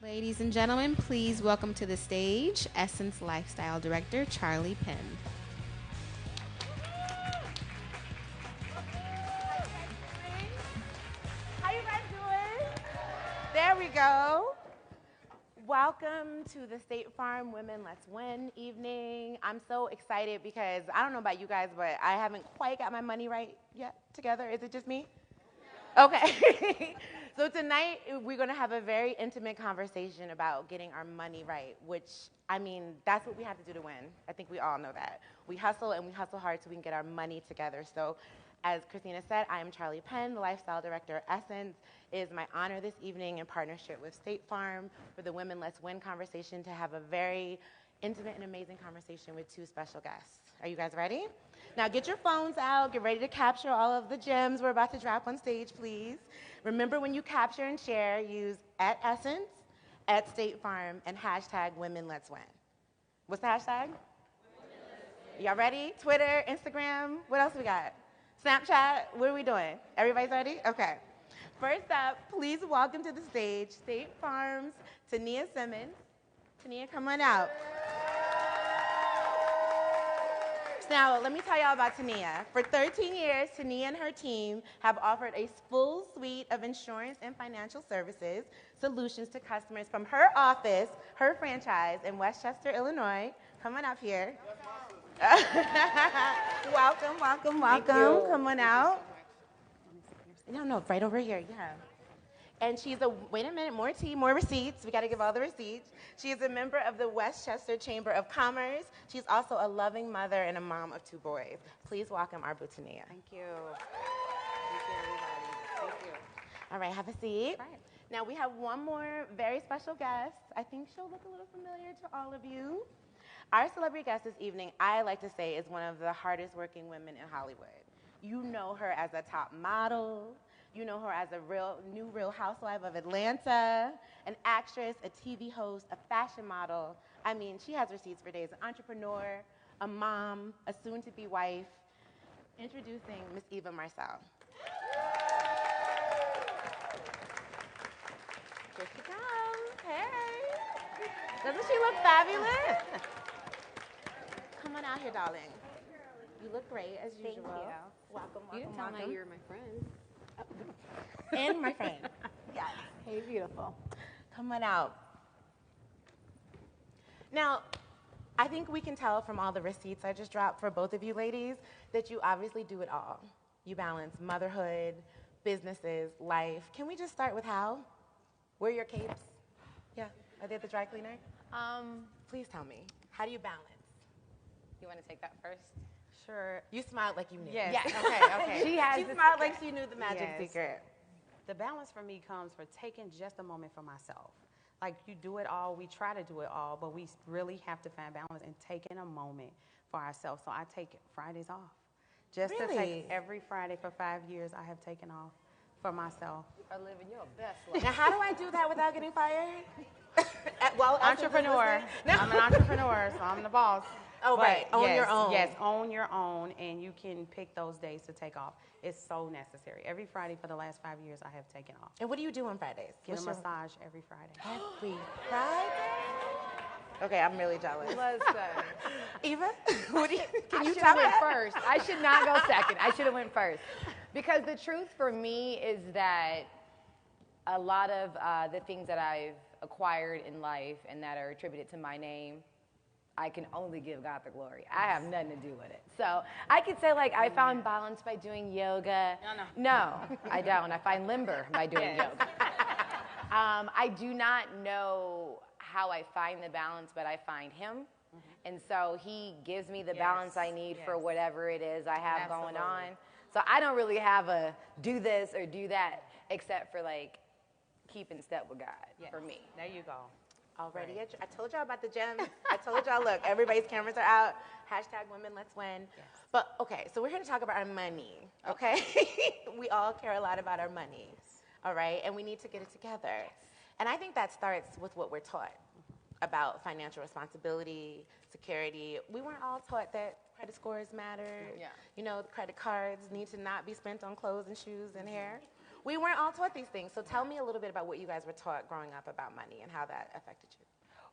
Ladies and gentlemen, please welcome to the stage Essence Lifestyle Director Charli Penn. How you guys doing? There we go. Welcome to the State Farm Women Let's Win evening. I'm so excited because I don't know about you guys, but I haven't quite got my money right yet together. Is it just me? Okay. So tonight we're going to have a very intimate conversation about getting our money right, which, I mean, that's what we have to do to win. I think we all know that. We hustle and we hustle hard so we can get our money together. So as Christina said, I am Charli Penn, the Lifestyle Director at Essence. It is my honor this evening in partnership with State Farm for the Women Let's Win conversation to have a very intimate and amazing conversation with two special guests. Are you guys ready? Now get your phones out, get ready to capture all of the gems we're about to drop on stage, please. Remember, when you capture and share, use @Essence, @State Farm, and hashtag Women Let's Win. What's the hashtag? Y'all ready? Twitter, Instagram, what else we got? Snapchat, what are we doing? Everybody's ready? Okay. First up, please welcome to the stage State Farm's Teniyah Simmons. Teniyah, come on out. Now, let me tell y'all about Teniyah. For 13 years, Teniyah and her team have offered a full suite of insurance and financial services solutions to customers from her office, her franchise in Westchester, Illinois. Come on up here. Welcome, welcome, welcome. Come on out. No, right over here, yeah. And she's wait a minute, more tea, more receipts. We got to give all the receipts. She is a member of the Westchester Chamber of Commerce. She's also a loving mother and a mom of 2 boys. Please welcome our boo Teniyah. Thank you. Thank you, everybody. Thank you. All right, have a seat. Right. Now we have one more very special guest. I think she'll look a little familiar to all of you. Our celebrity guest this evening, I like to say, is one of the hardest working women in Hollywood. You know her as a top model. You know her as a real housewife of Atlanta, an actress, a TV host, a fashion model. I mean, she has receipts for days. An entrepreneur, a mom, a soon-to-be wife. Introducing Miss Eva Marcille. Here she comes. Hey. Doesn't she look fabulous? Come on out here, darling. You look great, as usual. Thank you. Welcome, You didn't tell me you were my friend. And my friend. Yes. Hey, beautiful. Come on out. Now, I think we can tell from all the receipts I just dropped for both of you ladies that you obviously do it all. You balance motherhood, businesses, life. Can we just start with how? Where are your capes? Yeah. Are they at the dry cleaner? Please tell me. How do you balance? You want to take that first? Sure. You smiled like you knew. Yes. Okay. She smiled like she knew the magic Yes. secret. The balance for me comes for taking just a moment for myself. Like, you do it all, we try to do it all, but we really have to find balance and taking a moment for ourselves. So I take Fridays off. Just to Really? take every Friday for 5 years, I have taken off for myself. You are living your best life. Now, how do I do that without getting fired? Well, Entrepreneur. I'm an entrepreneur, so I'm the boss. Oh, But right. Own yes, your own. Yes, own your own, and you can pick those days to take off. It's so necessary. Every Friday for the last 5 years, I have taken off. And what do you do on Fridays? Get What's a your- massage every Friday. Every Friday? Okay, I'm really jealous. Listen, Eva, what do you, can I you should tell have went me? first. I should not go second. I should have went first. Because the truth for me is that a lot of the things that I've acquired in life and that are attributed to my name, I can only give God the glory. I have nothing to do with it. So I could say, like, I found balance by doing yoga. No, I don't. I find limber by doing yoga. I do not know how I find the balance, but I find him. And so he gives me the balance I need for whatever it is I have going on. So I don't really have a do this or do that, except for, like, keeping step with God for me. There you go. Already, I told y'all about the gems. I told y'all, look, everybody's cameras are out. Hashtag Women Let's Win. Yes. But, okay, so we're here to talk about our money, okay? We all care a lot about our money, all right? And we need to get it together. And I think that starts with what we're taught about financial responsibility, security. We weren't all taught that credit scores mattered. Yeah. You know, the credit cards need to not be spent on clothes and shoes and hair. we weren't all taught these things. So tell me a little bit about what you guys were taught growing up about money and how that affected you.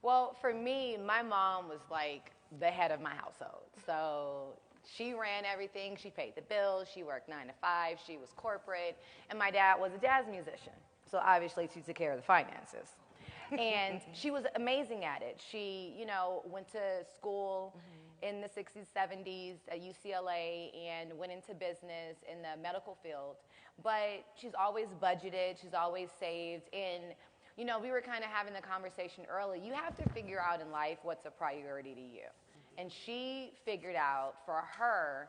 Well, for me, my mom was like the head of my household. So she ran everything. She paid the bills. She worked 9 to 5. She was corporate. And my dad was a jazz musician. So obviously she took care of the finances. And she was amazing at it. She, went to school in the 60s, 70s at UCLA and went into business in the medical field. But she's always budgeted. She's always saved. And we were kind of having the conversation early. You have to figure out in life what's a priority to you. And she figured out for her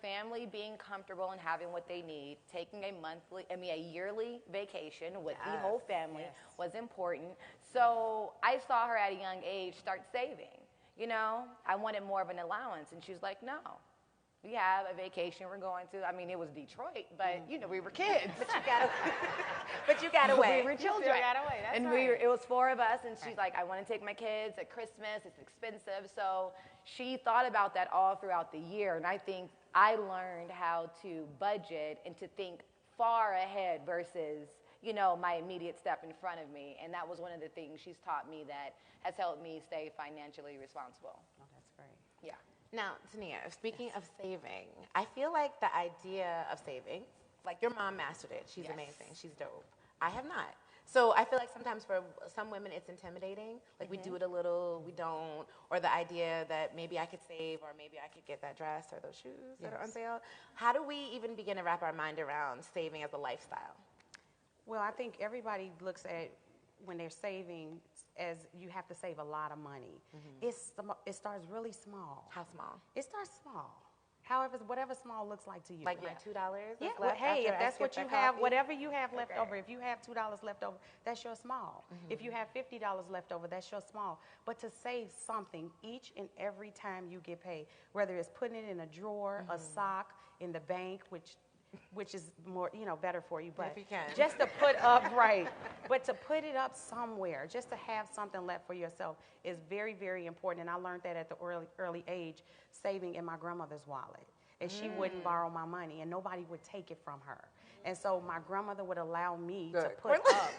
family being comfortable and having what they need, taking a yearly vacation with the whole family was important. So I saw her at a young age start saving. I wanted more of an allowance. And she was like, no. We have a vacation we're going to. I mean, it was Detroit, but we were kids. But you got away. We were children. You still got away. That's and right. it was 4 of us, and she's like, I want to take my kids at Christmas. It's expensive. So she thought about that all throughout the year, and I think I learned how to budget and to think far ahead versus my immediate step in front of me. And that was one of the things she's taught me that has helped me stay financially responsible. Oh, that's great. Yeah. Now, Teniyah, speaking of saving, I feel like the idea of saving, like your mom mastered it. She's amazing. She's dope. I have not. So I feel like sometimes for some women it's intimidating. Like we do it a little, we don't. Or the idea that maybe I could save or maybe I could get that dress or those shoes that are on sale. How do we even begin to wrap our mind around saving as a lifestyle? Well, I think everybody looks at when they're saving as you have to save a lot of money. It starts really small. How small? It starts small. However, whatever small looks like to you. Like my $2? Yeah, well, hey, if that's what you have, whatever you have left over, if you have $2 left over, that's your small. If you have $50 left over, that's your small. But to save something each and every time you get paid, whether it's putting it in a drawer, a sock, in the bank, which is more, better for you. But if you can. just to put up, right, but to put it up somewhere, just to have something left for yourself is very, very important. And I learned that at the early age, saving in my grandmother's wallet. And she wouldn't borrow my money, and nobody would take it from her. And so my grandmother would allow me to put up,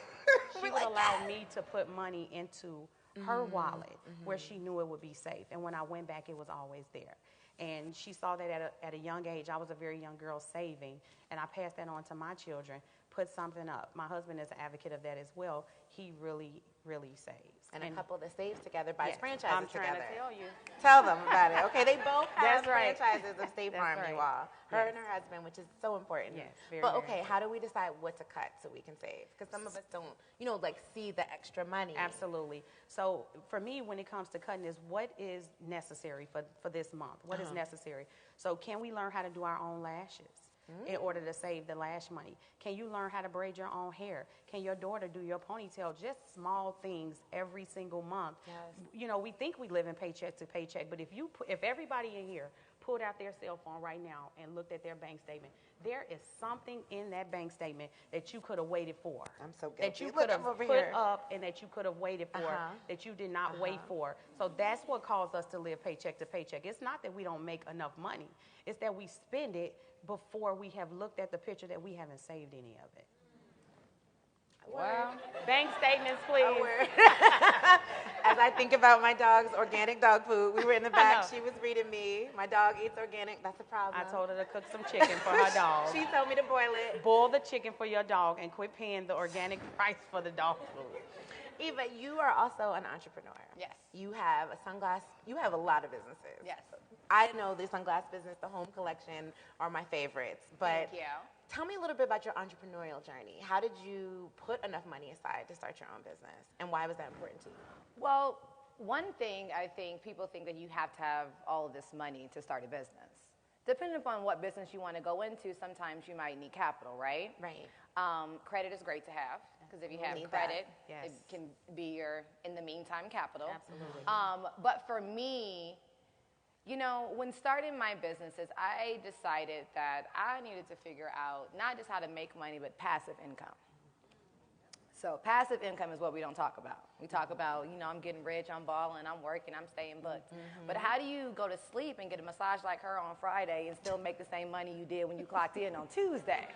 she would allow me to put money into her wallet where she knew it would be safe. And when I went back, it was always there. And she saw that at a young age. I was a very young girl saving, and I passed that on to my children. Put something up. My husband is an advocate of that as well. He really, really saves. And a couple that saves together buys franchises I'm trying together. to tell you. Tell them about it. Okay, they both have That's right. franchises of State Farm, right. you all. Her and her husband, which is so important. Yes, very, But very okay, how do we decide what to cut so we can save? Because some of us don't, see the extra money. Absolutely. So for me, when it comes to cutting, is what is necessary for this month? What is necessary? So can we learn how to do our own lashes in order to save the lash money? Can you learn how to braid your own hair? Can your daughter do your ponytail? Just small things every single month. Yes. We think we live in paycheck to paycheck, but if everybody in here pulled out their cell phone right now and looked at their bank statement, there is something in that bank statement that you could have waited for. I'm so guilty. That you could have put here. up and that you could have waited for, that you did not wait for. So that's what caused us to live paycheck to paycheck. It's not that we don't make enough money. It's that we spend it before we have looked at the picture that we haven't saved any of it. Well, bank statements, please. As I think about my dog's organic dog food, we were in the back. She was reading me. My dog eats organic. That's a problem. I told her to cook some chicken for her dog. She told me to boil it. Boil the chicken for your dog and quit paying the organic price for the dog food. Eva, you are also an entrepreneur. Yes. You have you have a lot of businesses. Yes. I know the sunglass business, the home collection are my favorites. But Thank you. tell me a little bit about your entrepreneurial journey. How did you put enough money aside to start your own business? And why was that important to you? Well, one thing I think people think that you have to have all of this money to start a business. Depending upon what business you want to go into, sometimes you might need capital, right? Right. Credit is great to have because if you have Need credit, that. it can be your, in the meantime, capital. Absolutely. But for me, when starting my businesses, I decided that I needed to figure out not just how to make money, but passive income. So passive income is what we don't talk about. We talk about, I'm getting rich, I'm balling, I'm working, I'm staying booked. But how do you go to sleep and get a massage like her on Friday and still make the same money you did when you clocked in on Tuesday?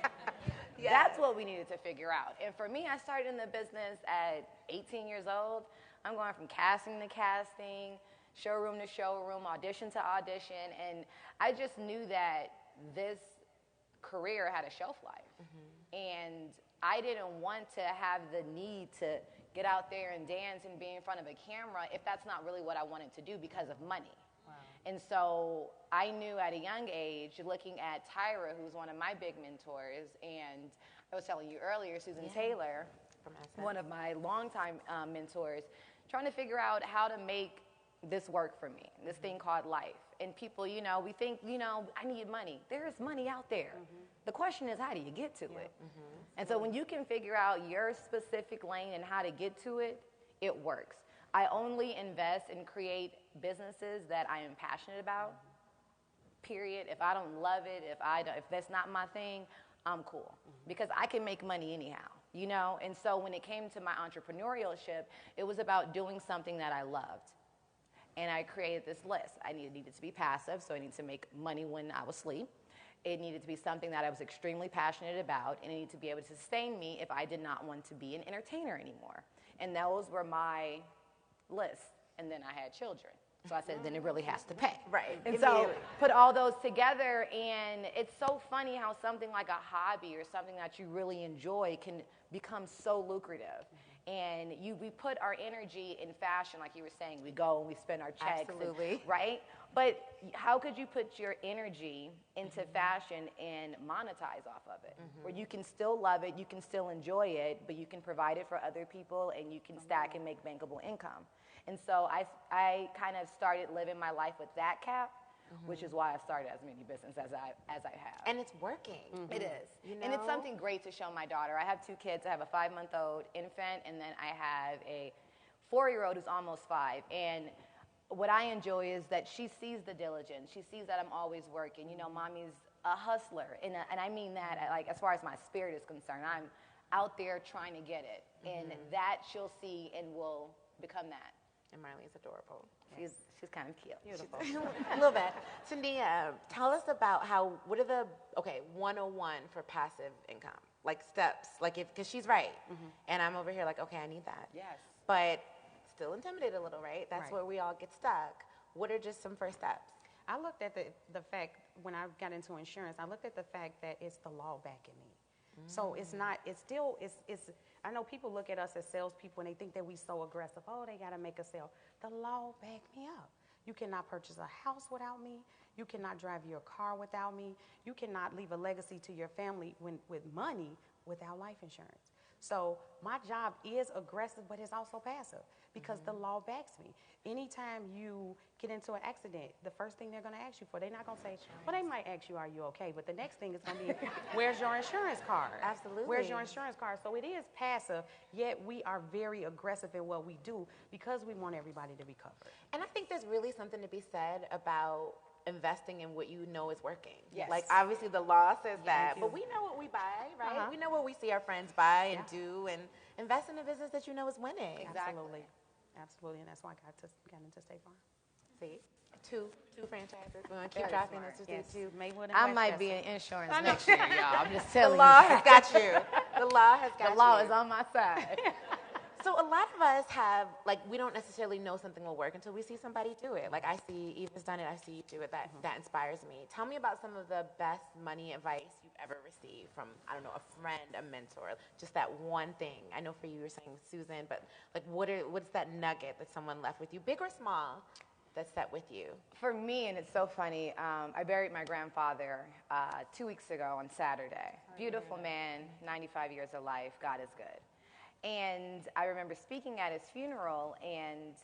Yes. That's what we needed to figure out. And for me, I started in the business at 18 years old. I'm going from casting to casting, showroom to showroom, audition to audition, and I just knew that this career had a shelf life. And I didn't want to have the need to get out there and dance and be in front of a camera if that's not really what I wanted to do because of money. Wow. And so I knew at a young age, looking at Tyra, who's one of my big mentors, and I was telling you earlier, Susan Taylor, one of my longtime mentors, trying to figure out how to make this work for me, this thing called life. And people, we think, I need money. There's money out there. The question is, how do you get to it? And so when you can figure out your specific lane and how to get to it, it works. I only invest and create businesses that I am passionate about, period. If I don't love it, if that's not my thing, I'm cool. Because I can make money anyhow, And so when it came to my entrepreneurship, it was about doing something that I loved. And I created this list. I needed to be passive, so I needed to make money when I was asleep. It needed to be something that I was extremely passionate about, and it needed to be able to sustain me if I did not want to be an entertainer anymore. And those were my lists. And then I had children. So I said, then it really has to pay. Right. And so put all those together, and it's so funny how something like a hobby or something that you really enjoy can become so lucrative. And we put our energy in fashion, like you were saying. We go and we spend our checks. Absolutely. Right? But how could you put your energy into fashion and monetize off of it? Where you can still love it, you can still enjoy it, but you can provide it for other people, and you can stack and make bankable income. And so I kind of started living my life with that cap, which is why I started as many business as I have. And it's working. It is. And it's something great to show my daughter. I have 2 kids. I have a 5-month-old infant, and then I have a 4-year-old who's almost 5. And what I enjoy is that she sees the diligence. She sees that I'm always working. Mommy's a hustler. And I mean that, as far as my spirit is concerned. I'm out there trying to get it. And that she'll see and will become that. And Marlene's adorable. She's kind of cute. Beautiful. A little bit. Teniyah, tell us about what are the 101 for passive income? Like steps, because she's right. And I'm over here okay, I need that. Yes. But still intimidated a little, right? That's where we all get stuck. What are just some first steps? I looked at the fact, when I got into insurance, I looked at the fact that it's the law backing me. So it's I know people look at us as salespeople and they think that we so aggressive. Oh, they got to make a sale. The law backed me up. You cannot purchase a house without me. You cannot drive your car without me. You cannot leave a legacy to your family with money without life insurance. So my job is aggressive, but it's also passive because the law backs me. Anytime you get into an accident, the first thing they're going to ask you for, they're not going to say, well, they might ask you, are you okay? But the next thing is going to be, where's your insurance card? Absolutely. Where's your insurance card? So it is passive, yet we are very aggressive in what we do because we want everybody to be covered. And I think there's really something to be said about investing in what you know is working. Yes. Obviously the law says that, but we know what we buy, right? We know what we see our friends buy and do, and invest in a business that you know is winning. Absolutely. Absolutely, and that's why I got into State Farm. See, two franchises. We want to keep dropping this. Yes. Two. Maywood and I might Westchester. be in insurance next year, y'all. I'm just The telling law you. has got you. The law has got you. The law is on my side. So a lot of us have, we don't necessarily know something will work until we see somebody do it. I see Eva's done it, I see you do it. That inspires me. Tell me about some of the best money advice you've ever received from, I don't know, a friend, a mentor, just that one thing. I know for you were saying Susan, but what's that nugget that someone left with you, big or small, that's set with you? For me, and it's so funny, I buried my grandfather 2 weeks ago on Saturday. Beautiful man, 95 years of life, God is good. And I remember speaking at his funeral, and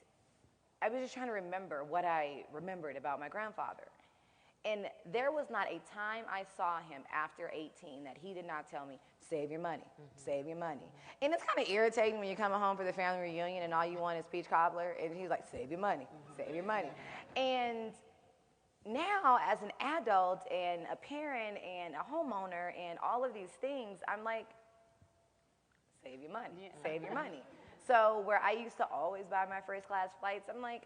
I was just trying to remember what I remembered about my grandfather. And there was not a time I saw him after 18 that he did not tell me, save your money, save your money. And it's kind of irritating when you're coming home for the family reunion and all you want is peach cobbler, and he's like, save your money, save your money. And now, as an adult and a parent and a homeowner and all of these things, I'm like, save your money, save your money. So where I used to always buy my first class flights, I'm like,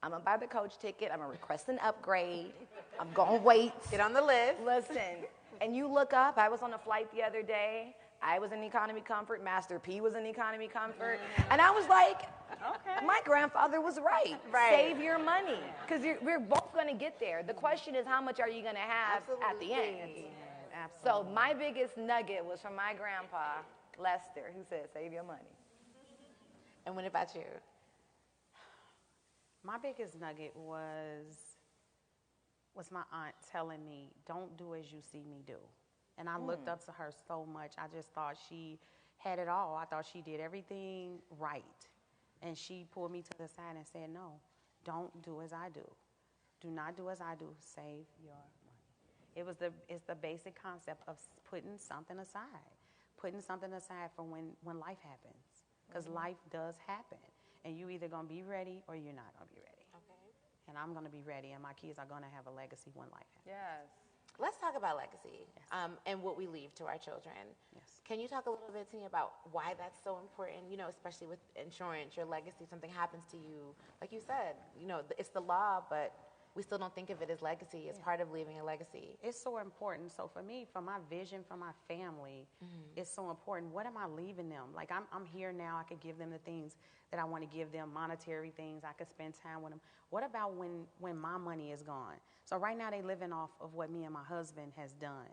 I'm going to buy the coach ticket. I'm going to request an upgrade. I'm going to wait. Get on the list. Listen, and you look up. I was on a flight the other day. I was in economy comfort. Master P was in economy comfort. And I was like, okay, my grandfather was right. Save your money, because we're both going to get there. The question is, how much are you going to have at the end? So my biggest nugget was from my grandpa, Lester, who said, save your money. And what about you? My biggest nugget was my aunt telling me, don't do as you see me do. And I looked up to her so much. I just thought she had it all. I thought she did everything right. And she pulled me to the side and said, no, don't do as I do. Do not do as I do. Save your money. It's the basic concept of putting something aside. Putting something aside for when life happens. Because life does happen. And you either going to be ready or you're not going to be ready. Okay. And I'm going to be ready, and my kids are going to have a legacy when life happens. Yes. Let's talk about legacy, yes. And what we leave to our children. Yes. Can you talk a little bit to me about why that's so important? You know, especially with insurance, your legacy, something happens to you. Like you said, you know, it's the law, but we still don't think of it as legacy. It's part of leaving a legacy. It's so important. So for me, for my vision, for my family, it's so important. What am I leaving them? Like, I'm here now. I could give them the things that I want to give them, monetary things. I could spend time with them. What about when my money is gone? So right now they living off of what me and my husband has done.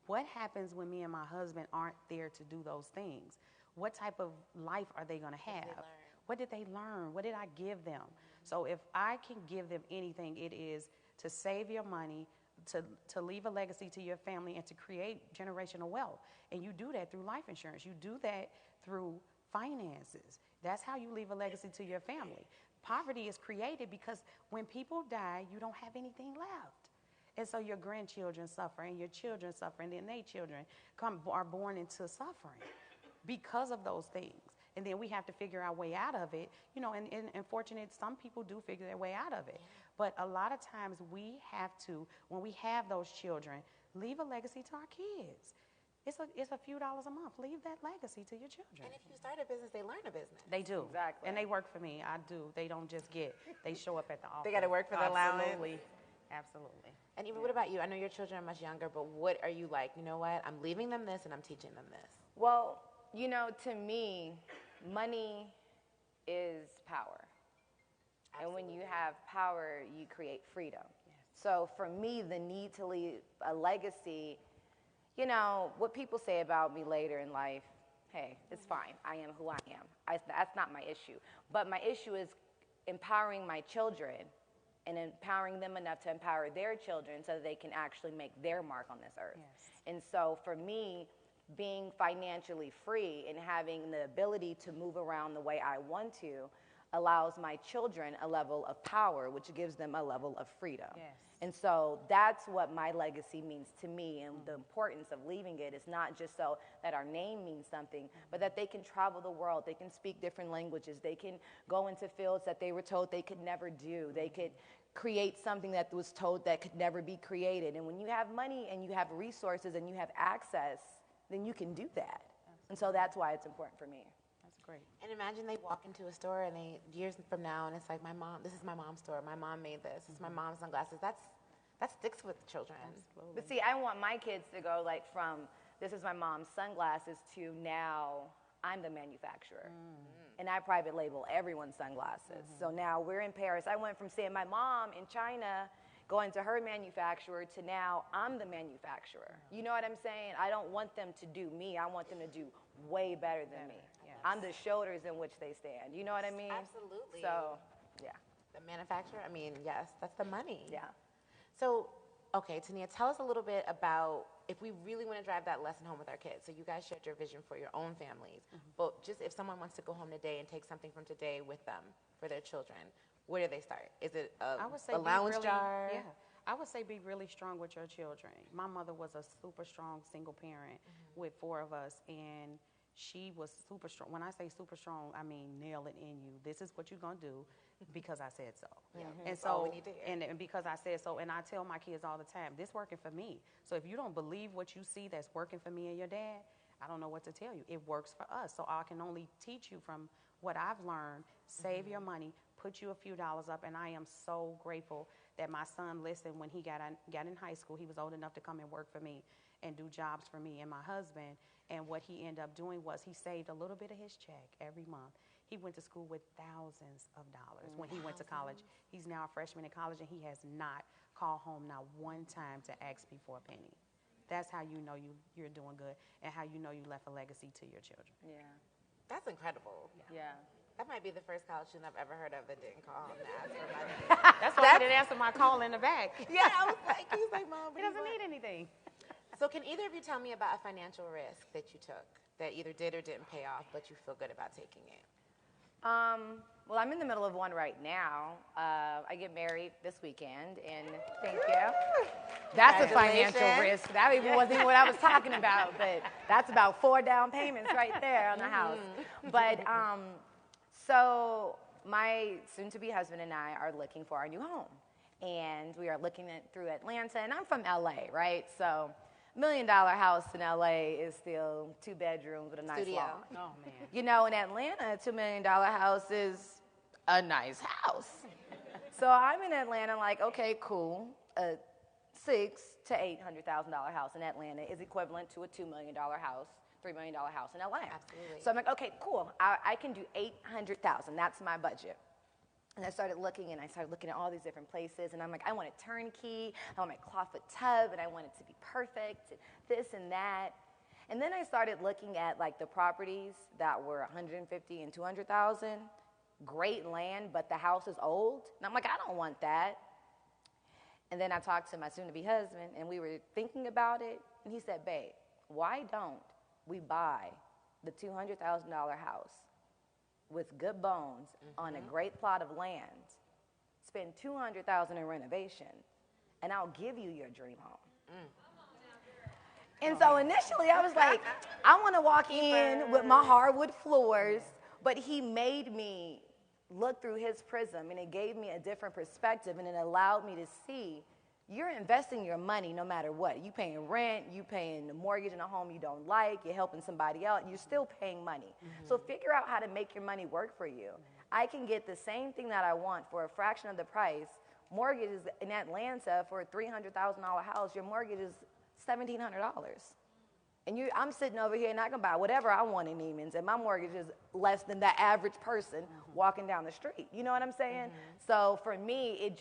What happens when me and my husband aren't there to do those things? What type of life are they going to have? What did they learn? What did I give them? So if I can give them anything, it is to save your money, to leave a legacy to your family, and to create generational wealth. And you do that through life insurance. You do that through finances. That's how you leave a legacy to your family. Poverty is created because when people die, you don't have anything left. And so your grandchildren suffer, and your children suffer, and then their children are born into suffering because of those things. And then we have to figure our way out of it. You know, and unfortunately, some people do figure their way out of it. But a lot of times we have to, when we have those children, leave a legacy to our kids. It's a few dollars a month. Leave that legacy to your children. And if you start a business, they learn a business. They do. Exactly. And they work for me. I do. They don't just they show up at the office. They got to work for the allowance. Absolutely. And Eva, what about you? I know your children are much younger, but what are you like? You know what? I'm leaving them this, and I'm teaching them this. Well, you know, to me, money is power. Absolutely. And when you have power, you create freedom. Yes. So for me, the need to leave a legacy, you know, what people say about me later in life, hey, it's fine. I am who I am. That's not my issue. But my issue is empowering my children and empowering them enough to empower their children so that they can actually make their mark on this earth. Yes. And so for me, being financially free and having the ability to move around the way I want to allows my children a level of power, which gives them a level of freedom. Yes. And so that's what my legacy means to me, and the importance of leaving it is not just so that our name means something, but that they can travel the world, they can speak different languages, they can go into fields that they were told they could never do, they could create something that was told that could never be created. And when you have money and you have resources and you have access, then you can do that. Absolutely. And so that's why it's important for me. That's great. And imagine they walk into a store and years from now, and it's like, this is my mom's store. My mom made this. This is my mom's sunglasses. That sticks with children. Absolutely. But see, I want my kids to go like from this is my mom's sunglasses to now I'm the manufacturer. And I private label everyone's sunglasses. So now we're in Paris. I went from seeing my mom in China going to her manufacturer to now I'm the manufacturer. You know what I'm saying? I don't want them to do me. I want them to do way better than me. Yes. I'm the shoulders in which they stand. You know what I mean? Absolutely. So, yeah. The manufacturer, I mean, yes, that's the money. Yeah. So, okay, Teniyah, tell us a little bit about if we really want to drive that lesson home with our kids. So you guys shared your vision for your own families. But just if someone wants to go home today and take something from today with them for their children, where do they start? Is it a allowance jar? Yeah. I would say be really strong with your children. My mother was a super strong single parent with 4 of us, and she was super strong. When I say super strong, I mean nail it in you. This is what you're going to do because I said so. And so, all we need to hear. And because I said so, and I tell my kids all the time, this working for me. So if you don't believe what you see that's working for me and your dad, I don't know what to tell you. It works for us. So I can only teach you from what I've learned, save your money, put you a few dollars up, and I am so grateful that my son listened when he got in high school. He was old enough to come and work for me and do jobs for me and my husband. And what he ended up doing was he saved a little bit of his check every month. He went to school with thousands of dollars when he went to college. He's now a freshman in college, and he has not called home not one time to ask me for a penny. That's how you know you're doing good, and how you know you left a legacy to your children. Yeah. That's incredible. Yeah. That might be the first college student I've ever heard of that didn't call home to ask for money. That's why he didn't answer my call in the back. Yeah, I was like, he's like, Mom, He doesn't need anything. So can either of you tell me about a financial risk that you took that either did or didn't pay off, but you feel good about taking it? Well, I'm in the middle of one right now. I get married this weekend, and thank you. That's a financial risk. That even wasn't even what I was talking about, but that's about 4 down payments right there on the house. But so my soon-to-be husband and I are looking for our new home, and we are looking through Atlanta, and I'm from LA, right? So $1 million house in LA is still 2 bedrooms with a nice Studio. lawn. Oh, man. You know, in Atlanta, a $2 million house is a nice house. So I'm in Atlanta like, okay, cool. A $600,000 to $800,000 house in Atlanta is equivalent to a $2 million house, $3 million house in LA. Absolutely. So I'm like, okay, cool. I can do $800,000. That's my budget. And I started looking at all these different places, and I'm like, I want a turnkey, I want my clawfoot tub, and I want it to be perfect, and this and that. And then I started looking at like the properties that were $150,000 and $200,000, great land, but the house is old. And I'm like, I don't want that. And then I talked to my soon-to-be husband, and we were thinking about it, and he said, babe, why don't we buy the $200,000 house with good bones on a great plot of land, spend $200,000 in renovation, and I'll give you your dream home. And so initially I was like, I want to walk in with my hardwood floors, but he made me look through his prism, and it gave me a different perspective, and it allowed me to see you're investing your money no matter what. You paying rent, you paying the mortgage in a home you don't like, you're helping somebody out, you're still paying money. So figure out how to make your money work for you. I can get the same thing that I want for a fraction of the price. Mortgages in Atlanta for a $300,000 house, your mortgage is $1,700. And I'm sitting over here and I can buy whatever I want in Neiman's, and my mortgage is less than the average person walking down the street. You know what I'm saying? So for me,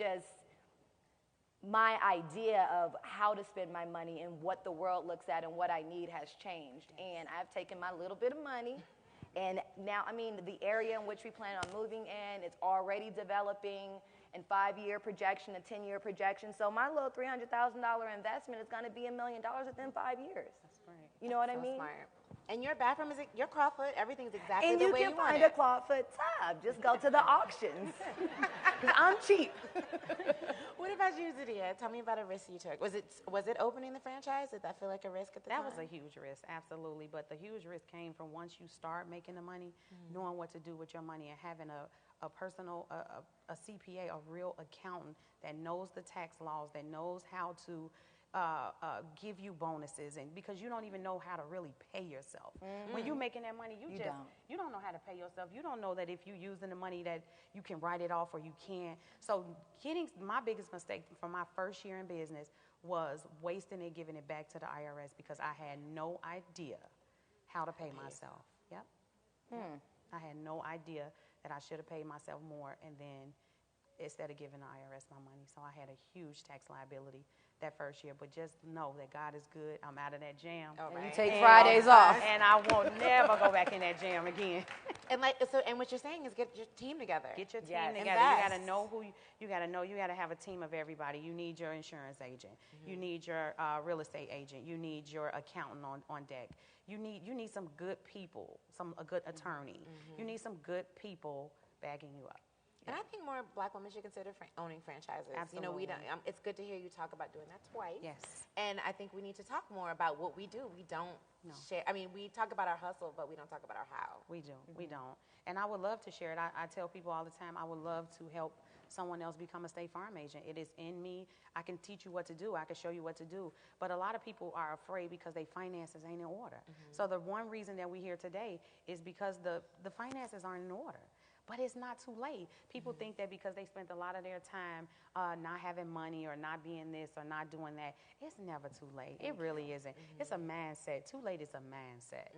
my idea of how to spend my money and what the world looks at and what I need has changed. And I've taken my little bit of money, and now, the area in which we plan on moving in, it's already developing in 5-year projection, a 10-year projection. So my little $300,000 investment is going to be $1 million within 5 years. That's right. You know what I mean? Smart. And your bathroom is your clawfoot. Everything's exactly And the you way can you want find it. a clawfoot tub. Just go to the auctions. Because I'm cheap. What about you, Teniyah? Tell me about a risk you took. Was it opening the franchise? Did that feel like a risk at the time? That was a huge risk, absolutely. But the huge risk came from once you start making the money, knowing what to do with your money, and having a personal, a CPA, a real accountant that knows the tax laws, that knows how to give you bonuses, and because you don't even know how to really pay yourself. When you're making that money, you don't know how to pay yourself. You don't know that if you're using the money that you can write it off or you can't. So my biggest mistake from my first year in business was wasting it, giving it back to the IRS, because I had no idea how to pay myself. Yep. I had no idea that I should have paid myself more, and then instead of giving the IRS my money. So I had a huge tax liability that first year, but just know that God is good. I'm out of that jam. And you take Fridays off. And I won't never go back in that jam again. And what you're saying is get your team together. Get your team together. Invest. You got to know you got to have a team of everybody. You need your insurance agent. You need your real estate agent. You need your accountant on deck. You need some good people, a good attorney. You need some good people backing you up. And I think more Black women should consider owning franchises. Absolutely. We don't. It's good to hear you talk about doing that twice. Yes. And I think we need to talk more about what we do. We don't share. We talk about our hustle, but we don't talk about our how. We do. We don't. And I would love to share it. I tell people all the time, I would love to help someone else become a State Farm agent. It is in me. I can teach you what to do. I can show you what to do. But a lot of people are afraid because their finances ain't in order. So the one reason that we're here today is because the finances aren't in order. But it's not too late. People think that because they spent a lot of their time not having money or not being this or not doing that, it's never too late. It really isn't. It's a mindset. Too late is a mindset.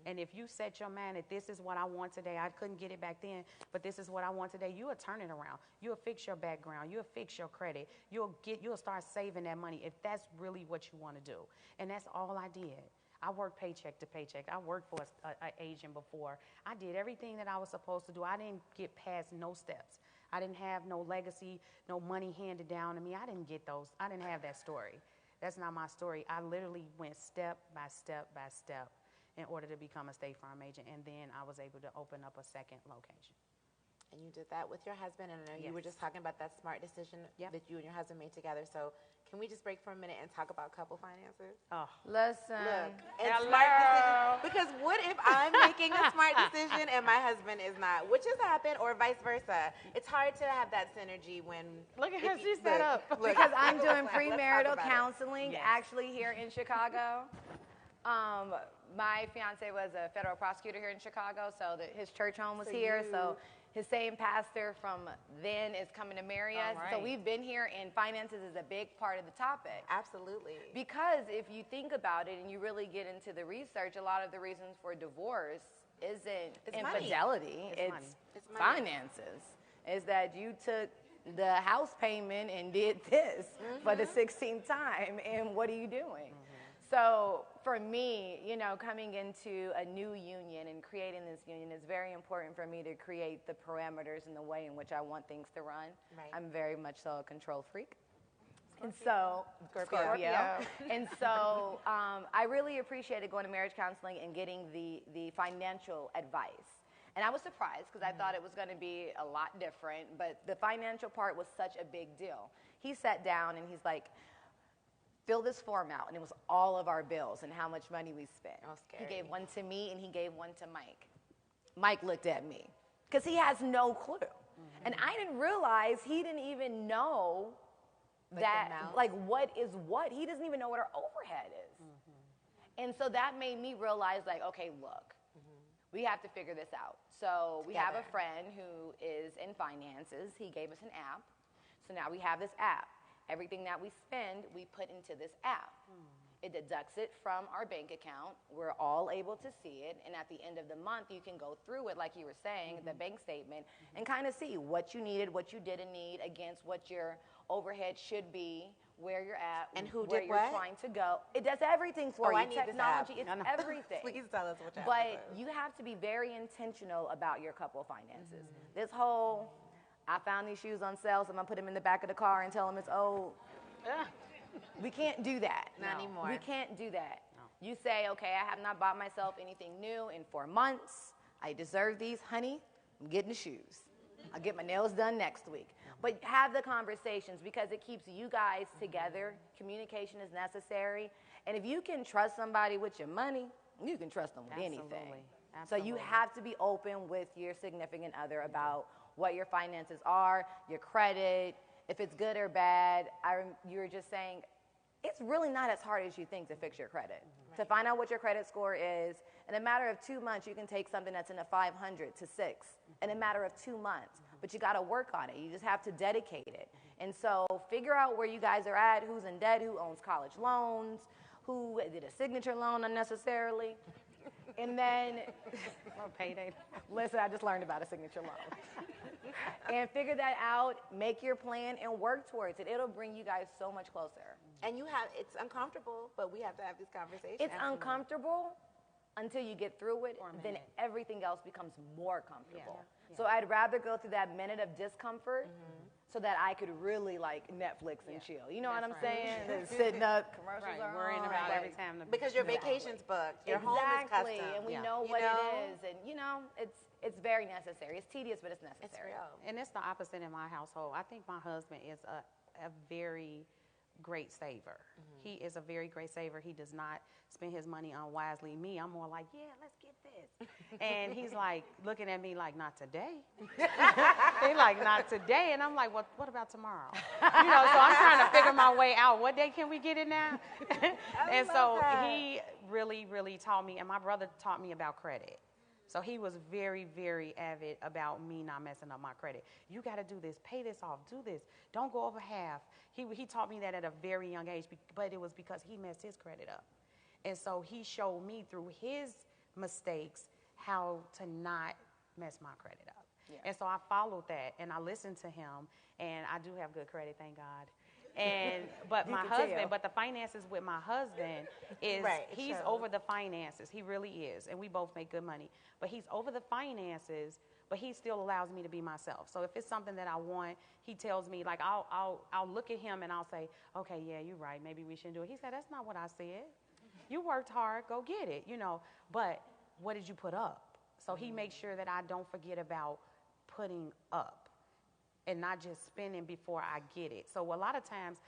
And if you set your mind that this is what I want today, I couldn't get it back then, but this is what I want today, you'll turn it around. You'll fix your background. You'll fix your credit. You'll start saving that money if that's really what you want to do. And that's all I did. I worked paycheck to paycheck. I worked for an agent before. I did everything that I was supposed to do. I didn't get past no steps. I didn't have no legacy, no money handed down to me. I didn't get those. I didn't have that story. That's not my story. I literally went step by step by step in order to become a State Farm agent, and then I was able to open up a second location. And you did that with your husband, and I know you were just talking about that smart decision that you and your husband made together. So can we just break for a minute and talk about couple finances? Oh, Listen. Look, and smart decisions. Because what if I'm making a smart decision and my husband is not, which has happened, or vice versa? It's hard to have that synergy when. look at her. She's set up. Because I'm doing Let's premarital talk about it. counseling actually here in Chicago. My fiance was a federal prosecutor here in Chicago, so his church home was here. So his same pastor from then is coming to marry us. Right. So we've been here, and finances is a big part of the topic. Absolutely. Because if you think about it and you really get into the research, a lot of the reasons for divorce isn't infidelity, it's finances. Is that you took the house payment and did this for the 16th time, and what are you doing? So for me, you know, coming into a new union and creating this union is very important for me to create the parameters and the way in which I want things to run. Right. I'm very much so a control freak. And so, Scorpio. And so I really appreciated going to marriage counseling and getting the financial advice. And I was surprised because I thought it was going to be a lot different, but the financial part was such a big deal. He sat down and he's like, fill this form out, and it was all of our bills and how much money we spent. Oh, scary. He gave one to me and he gave one to Mike. Mike looked at me because he has no clue. And I didn't realize he didn't even know what is what. He doesn't even know what our overhead is. And so that made me realize, like, okay, look, we have to figure this out. So we have a friend who is in finances. He gave us an app. So now we have this app. Everything that we spend, we put into this app. It deducts it from our bank account. We're all able to see it. And at the end of the month, you can go through it, like you were saying, the bank statement, and kind of see what you needed, what you didn't need against what your overhead should be, where you're at, And who where did you're what? trying to go. It does everything for you. I need this Technology, app. it's everything. Please tell us what you have. But you have to be very intentional about your couple finances. This whole, I found these shoes on sale, so I'm going to put them in the back of the car and tell them it's old. We can't do that. Not anymore. We can't do that. No. You say, okay, I have not bought myself anything new in 4 months. I deserve these, honey. I'm getting the shoes. I'll get my nails done next week. But have the conversations because it keeps you guys together. Communication is necessary. And if you can trust somebody with your money, you can trust them with anything. So you have to be open with your significant other about what your finances are, your credit, if it's good or bad. You were just saying, it's really not as hard as you think to fix your credit. To find out what your credit score is, in a matter of 2 months, you can take something that's in a 500 to 6 in a matter of 2 months. But you got to work on it. You just have to dedicate it. And so figure out where you guys are at, who's in debt, who owns college loans, who did a signature loan unnecessarily. And then, Payday. Listen, I just learned about a signature loan. And figure that out, make your plan, and work towards it. It'll bring you guys so much closer. And it's uncomfortable, but we have to have this conversation. It's uncomfortable until you get through it, then everything else becomes more comfortable. Yeah. So I'd rather go through that minute of discomfort so that I could really like Netflix and chill. You know what I'm saying? Sitting up, commercials are worrying on, about like, every time. Because your vacation's booked. Your home is custom. And we know what it is. And, it's very necessary. It's tedious, but it's necessary. It's real. And it's the opposite in my household. I think my husband is a very great saver. He is a very great saver. He does not spend his money unwisely. Me, I'm more like, yeah, let's get this. And he's like looking at me like, not today. He's like, not today. And I'm like, what about tomorrow? You know, so I'm trying to figure my way out. What day can we get it now? And so he really, really taught me, and my brother taught me about credit. So he was very, very avid about me not messing up my credit. You got to do this, pay this off, do this. Don't go over half. He taught me that at a very young age, but it was because he messed his credit up. And so he showed me through his mistakes how to not mess my credit up. Yeah. And so I followed that, and I listened to him, and I do have good credit, thank God. But the finances with my husband is, he's over the finances. He really is. And we both make good money. But he's over the finances, but he still allows me to be myself. So if it's something that I want, he tells me, like, I'll look at him and I'll say, okay, yeah, you're right. Maybe we shouldn't do it. He said, that's not what I said. You worked hard. Go get it, you know. But what did you put up? So he makes sure that I don't forget about putting up and not just spending before I get it. So a lot of times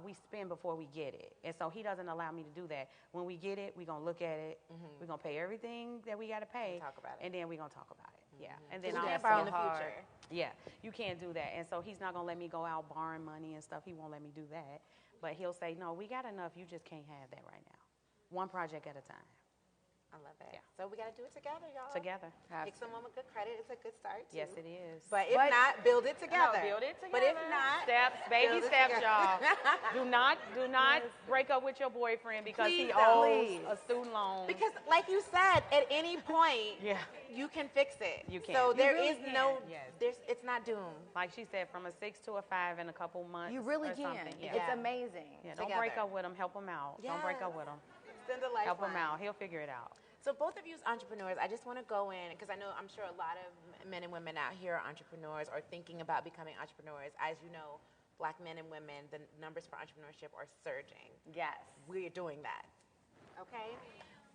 we spend before we get it. And so he doesn't allow me to do that. When we get it, we're going to look at it. We're going to pay everything that we got to pay. Talk about it. And then we're going to talk about it. Yeah. And then you I'll can't borrow in the future. Yeah. You can't do that. And so he's not going to let me go out borrowing money and stuff. He won't let me do that. But he'll say, no, we got enough. You just can't have that right now. One project at a time. I love it. Yeah. So we got to do it together, y'all. Together. Pick someone with good credit. It's a good start, too. Yes, it is. But if not, build it together. No, build it together. But if not, steps, baby steps, y'all. Do not break up with your boyfriend because he owes a student loan. Because, like you said, at any point, you can fix it. You can. So there really is can. no, it's not doomed. Like she said, from a 6 to a 5 in a couple months. You really can. Yeah. It's amazing. Yeah, don't break up with him. Help him out. Yes. Don't break up with him. Send a lifeline. Help him out. He'll figure it out. So both of you as entrepreneurs, I just want to go in, because I'm sure a lot of men and women out here are entrepreneurs or thinking about becoming entrepreneurs. As you know, Black men and women, the numbers for entrepreneurship are surging. Yes. We're doing that. Okay?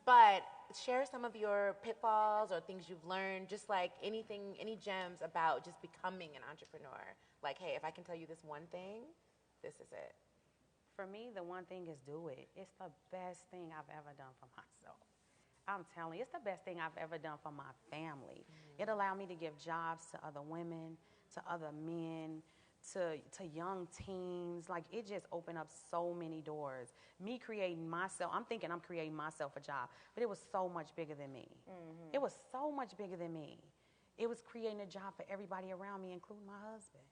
But share some of your pitfalls or things you've learned, just like anything, any gems about just becoming an entrepreneur. Like, hey, if I can tell you this one thing, this is it. For me, the one thing is do it. It's the best thing I've ever done for myself. I'm telling you, it's the best thing I've ever done for my family. It allowed me to give jobs to other women, to other men, to young teens. Like, it just opened up so many doors. Me creating myself, I'm thinking I'm creating myself a job, but it was so much bigger than me. It was so much bigger than me. It was creating a job for everybody around me, including my husband.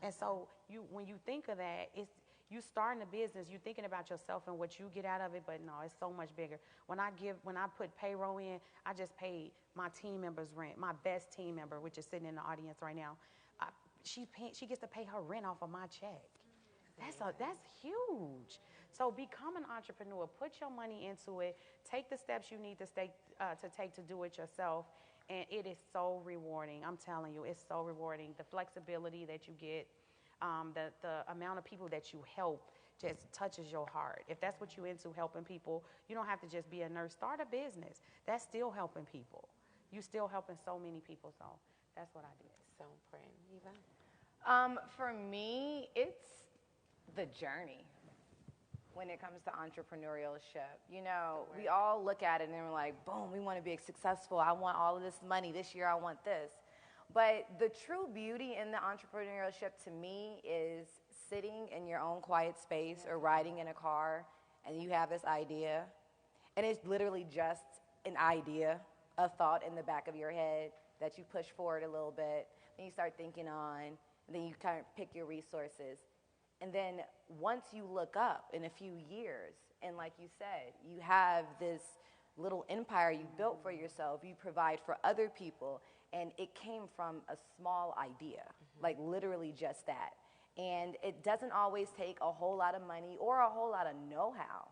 And so when you think of that, you starting a business, you're thinking about yourself and what you get out of it, but no, it's so much bigger. When I put payroll in, I just paid my team members' rent. My best team member, which is sitting in the audience right now, she gets to pay her rent off of my check. That's huge. So become an entrepreneur. Put your money into it. Take the steps you need to take to do it yourself, and it is so rewarding. I'm telling you, it's so rewarding. The flexibility that you get. The amount of people that you help just touches your heart. If that's what you're into, helping people, you don't have to just be a nurse. Start a business. That's still helping people. You're still helping so many people, so that's what I did. So important. Eva? For me, it's the journey when it comes to entrepreneurship. You know, we all look at it and we're like, boom, we want to be successful. I want all of this money. This year I want this. But the true beauty in the entrepreneurship to me is sitting in your own quiet space or riding in a car and you have this idea, and it's literally just an idea, a thought in the back of your head that you push forward a little bit, then you start thinking on, and then you kind of pick your resources. And then once you look up in a few years, and like you said, you have this little empire you built for yourself, you provide for other people, and it came from a small idea, like literally just that. And it doesn't always take a whole lot of money or a whole lot of know-how,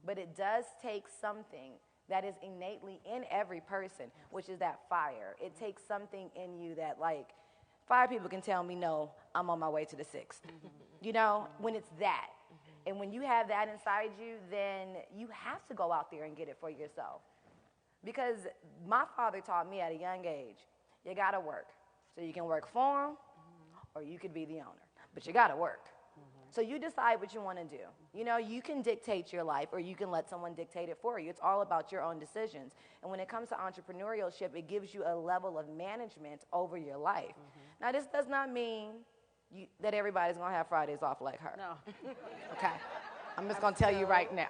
but it does take something that is innately in every person, which is that fire. It takes something in you that, like, 5 people can tell me, no, I'm on my way to the 6th. You know, when it's that. And when you have that inside you, then you have to go out there and get it for yourself. Because my father taught me at a young age, you got to work. So you can work for him or you could be the owner. But you got to work. So you decide what you want to do. You know, you can dictate your life or you can let someone dictate it for you. It's all about your own decisions. And when it comes to entrepreneurship, it gives you a level of management over your life. Now, this does not mean that everybody's going to have Fridays off like her. No. Okay? I'm just going to tell you right now.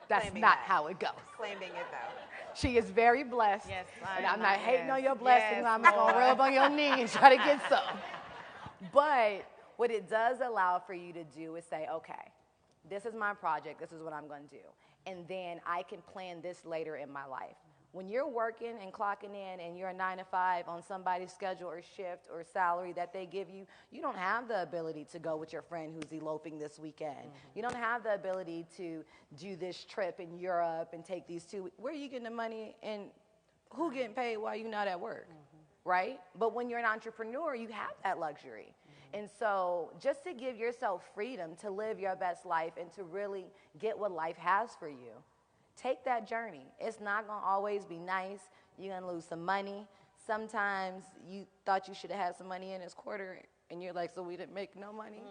That's Claiming not that. how it goes. Claiming it, though. She is very blessed. Yes, and I'm I'm not hating yes. on your blessings. Yes, I'm going to rub on your knee and try to get some. But what it does allow for you to do is say, okay, this is my project. This is what I'm going to do. And then I can plan this later in my life. When you're working and clocking in and you're a 9 to 5 on somebody's schedule or shift or salary that they give you, you don't have the ability to go with your friend who's eloping this weekend. You don't have the ability to do this trip in Europe and take these 2 weeks. Where are you getting the money and who getting paid while you're not at work, right? But when you're an entrepreneur, you have that luxury. And so just to give yourself freedom to live your best life and to really get what life has for you, take that journey. It's not going to always be nice. You're going to lose some money. Sometimes you thought you should have had some money in this quarter, and you're like, so we didn't make no money?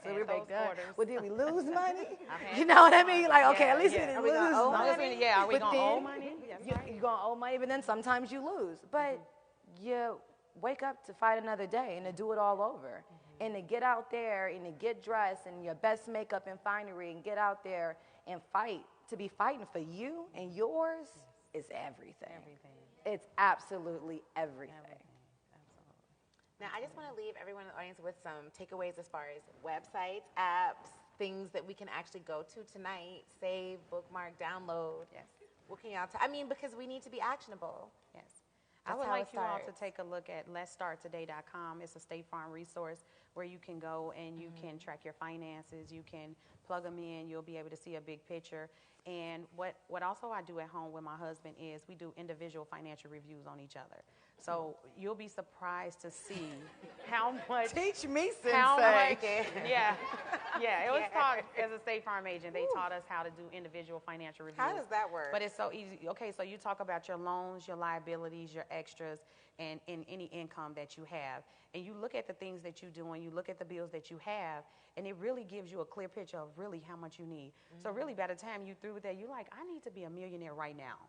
So we make that. Well, did we lose money? You know what I mean? Like, okay, at least we didn't lose money. Yeah, are we But going to then owe money? You're going to owe money, but then sometimes you lose. But you wake up to fight another day and to do it all over. And to get out there and to get dressed and your best makeup and finery and get out there and fight. To be fighting for you and yours is everything. It's absolutely everything. Now, I just want to leave everyone in the audience with some takeaways as far as websites, apps, things that we can actually go to tonight, save, bookmark, download. Yes. What can y'all I mean, because we need to be actionable. Yes. I That's would how like it you all to starts. take a look at letstarttoday.com. It's a State Farm resource where you can go and you can track your finances. You can plug them in. You'll be able to see a big picture. And what also I do at home with my husband is we do individual financial reviews on each other. So you'll be surprised to see how much. Teach me, Sensei. How much? Yeah. It was taught as a State Farm agent. They taught us how to do individual financial reviews. How does that work? But it's so easy. Okay, so you talk about your loans, your liabilities, your extras, and any income that you have. And you look at the things that you do and you look at the bills that you have, and it really gives you a clear picture of really how much you need. So really by the time you're through with that, you're like, I need to be a millionaire right now.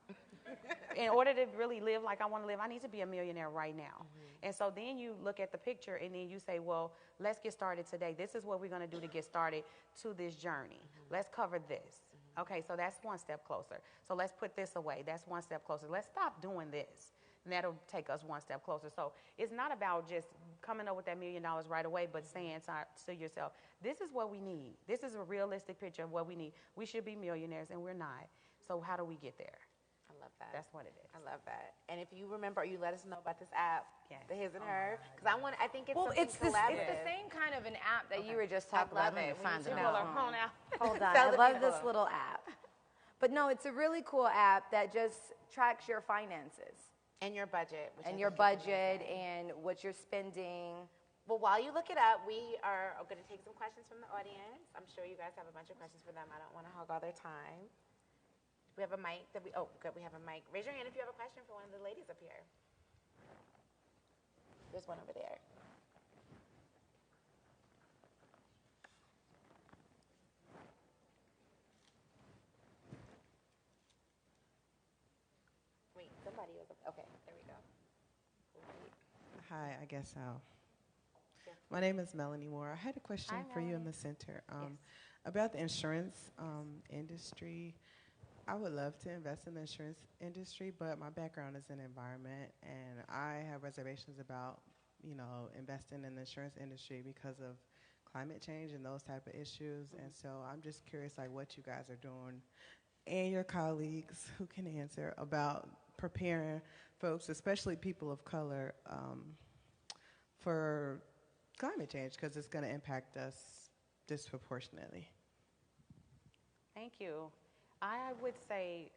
In order to really live like I want to live, I need to be a millionaire right now. And so then you look at the picture and then you say, well, let's get started today. This is what we're going to do to get started to this journey. Let's cover this. Okay, so that's one step closer. So let's put this away. That's one step closer. Let's stop doing this. And that'll take us one step closer. So it's not about just coming up with that $1 million right away, but saying to yourself, this is what we need. This is a realistic picture of what we need. We should be millionaires, and we're not. So how do we get there? I love that. That's what it is. I love that. And if you remember, you let us know about this app, the His and Oh, Her, because I think it's Well, something it's the collaborative. same kind of an app that you were just I talking about. love Let me it. We find need it to on know. my Hold phone. on. Hold on. Tell I the love people. this little app. But no, it's a really cool app that just tracks your finances And your budget. Which I and your think is budget amazing. and what you're spending. Well, while you look it up, we are going to take some questions from the audience. I'm sure you guys have a bunch of questions for them. I don't want to hog all their time. We have a mic good, we have a mic. Raise your hand if you have a question for one of the ladies up here. There's one over there. Wait, somebody was up. Okay, there we go. Hi, I guess so. My name is Melanie Moore. I had a question Hi, for you in Melanie. the center about the insurance industry. I would love to invest in the insurance industry, but my background is in environment, and I have reservations about, investing in the insurance industry because of climate change and those type of issues. And so I'm just curious, like, what you guys are doing and your colleagues who can answer about preparing folks, especially people of color, for climate change, because it's going to impact us disproportionately. Thank you. I would say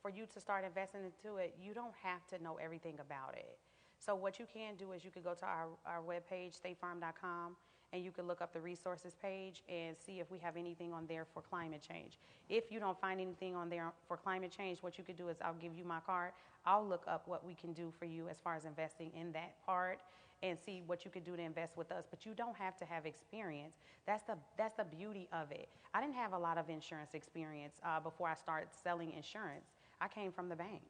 for you to start investing into it, you don't have to know everything about it. So what you can do is you could go to our webpage, statefarm.com, and you can look up the resources page and see if we have anything on there for climate change. If you don't find anything on there for climate change, what you could do is I'll give you my card. I'll look up what we can do for you as far as investing in that part, and see what you could do to invest with us. But you don't have to have experience. That's the beauty of it. I didn't have a lot of insurance experience before I started selling insurance. I came from the bank.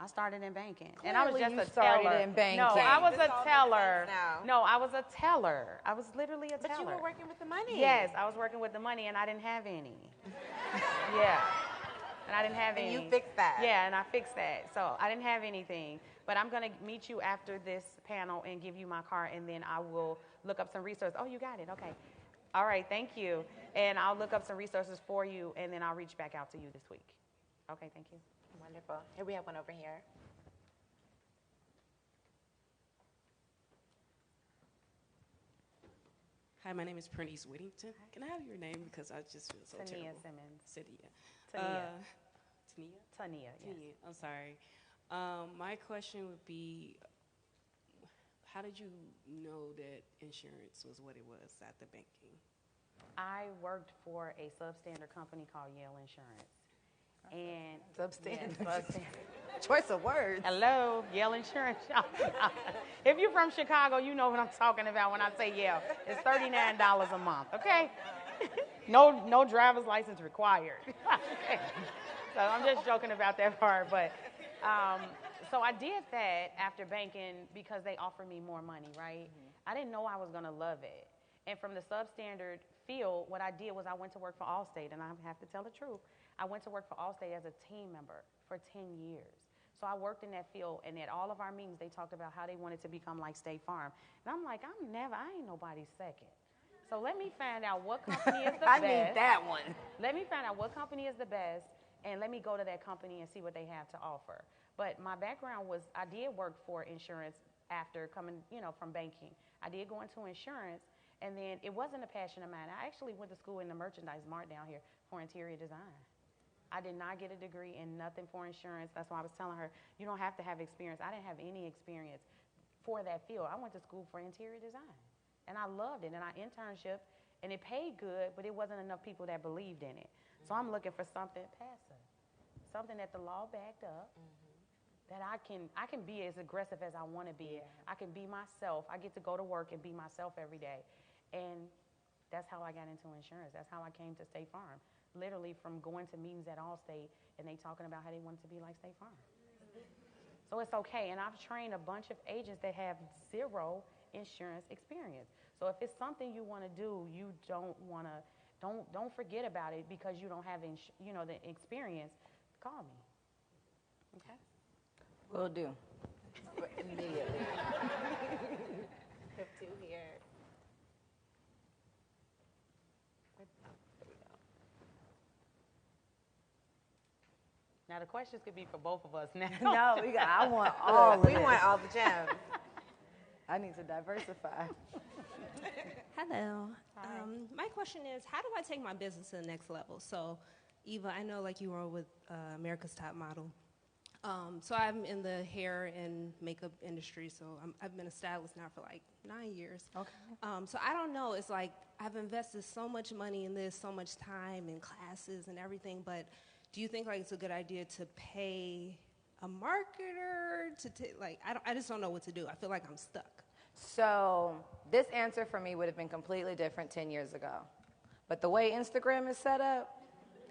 I started in banking. Clearly and I was just you a started teller. in banking. No, I was This a all makes teller. sense now. No, I was a teller. I was literally a But teller. you were working with the money. Yes, I was working with the money, and I didn't have any. Yeah. And I didn't have any. And you fixed that. Yeah, and I fixed that. So I didn't have anything. But I'm going to meet you after this panel and give you my card, and then I will look up some resources. Oh, you got it. Okay. All right, thank you. And I'll look up some resources for you, and then I'll reach back out to you this week. Okay, thank you. Wonderful. Here we have one over here. Hi, my name is Prentice Whittington. Can I have your name because I just feel so Teniyah terrible? Simmons. Teniyah. Teniyah. Teniyah? Teniyah, yes. Teniyah. I'm sorry. My question would be, how did you know that insurance was what it was after banking? I worked for a substandard company called Yale Insurance. And Substandard. Yes, substandard. Choice of words. Hello, Yale Insurance. If you're from Chicago, you know what I'm talking about when I say Yale. It's $39 a month, okay? No driver's license required. So I'm just joking about that part. But so I did that after banking because they offered me more money, right? I didn't know I was going to love it. And from the substandard field, what I did was I went to work for Allstate, and I have to tell the truth. I went to work for Allstate as a team member for 10 years. So I worked in that field, and at all of our meetings, they talked about how they wanted to become like State Farm. And I'm like, I ain't nobody's second. So let me find out what company is the best. I need that one. Let me find out what company is the best, and let me go to that company and see what they have to offer. But my background was, I did work for insurance after coming, from banking. I did go into insurance, and then it wasn't a passion of mine. I actually went to school in the merchandise mart down here for interior design. I did not get a degree in nothing for insurance. That's why I was telling her, you don't have to have experience. I didn't have any experience for that field. I went to school for interior design, and I loved it. And I internship, and it paid good, but it wasn't enough people that believed in it. So I'm looking for something passive, something that the law backed up, that I can be as aggressive as I want to be. I can be myself. I get to go to work and be myself every day. And that's how I got into insurance. That's how I came to State Farm. Literally from going to meetings at Allstate and they talking about how they wanted to be like State Farm. So it's okay. And I've trained a bunch of agents that have zero insurance experience. So if it's something you want to do, you don't forget about it because you don't have the experience. Call me. Okay? Will do. Immediately. We have two here. Now the questions could be for both of us now. No, I want all of We this. want all the gems. I need to diversify. Hello. My question is, how do I take my business to the next level? So, Eva, I know you were with America's Top Model. So I'm in the hair and makeup industry. So I've been a stylist now for 9 years. Okay. So I don't know. It's I've invested so much money in this, so much time in classes and everything. But do you think it's a good idea to pay a marketer to I just don't know what to do. I feel like I'm stuck. So this answer for me would have been completely different 10 years ago. But the way Instagram is set up,